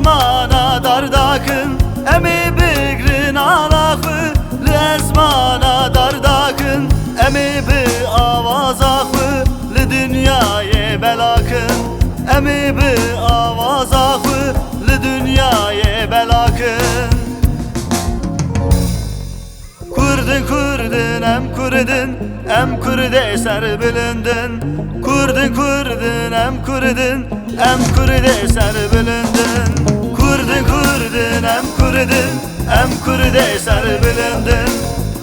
Lezmana dardakın emi bigrin alakı, lezmana dardakın emi bi avazakı, li dünyaya belakın emi bi avazakı, li dünyaya belakın. Kurdun kurdun em kurdun, em kurd eser bilindin. Kurdun kurdun em kurdun, em kurd eser bilindin. Kurdun kurdun em kurdun, em kurd eser bilindin.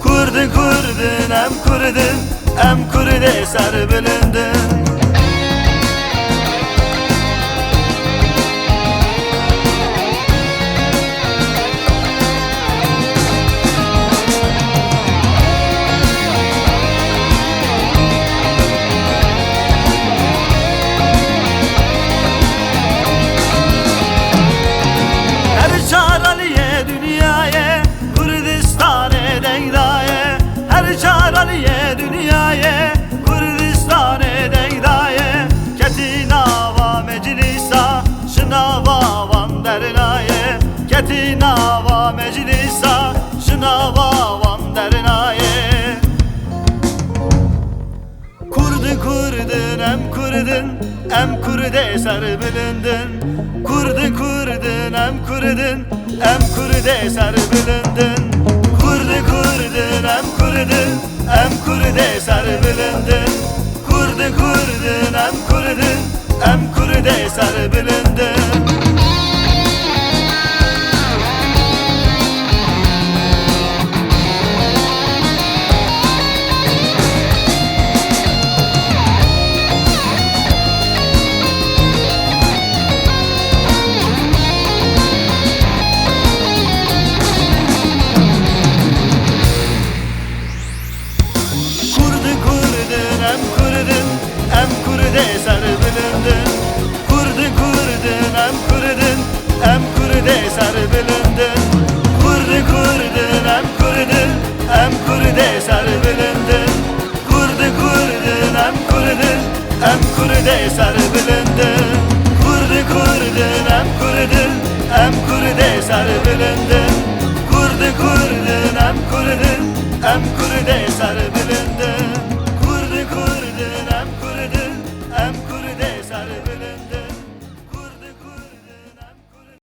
Kurdun kurdun em kurdun, em kurd eser bilindin. Çaraliye dünyaya, Kurdistan'e deydaye, Ketinava meclisa, şınava van derinaye, Ketinava meclisa, şınava van derinaye. Kurdun kurdun em kurdun, em kurd eser bilindin. Kurdun kurdun em kurdun, em kurd eser bilindin. Kurdun kurdun em kurdun, em kurd eser bilindin. Kurdun kurdun em kurdun, em kurd eser bilindin. Em kurd eser bilindin. Kurdun kurdun em kurdun, em kurd eser bilindin. Kurdun kurdun em kurdun, em kurd eser bilindin. Kurdun kurdun em kurdun, em kurd eser bilindin. Kurdun kurdun em kurdun, em kurd eser bilindin.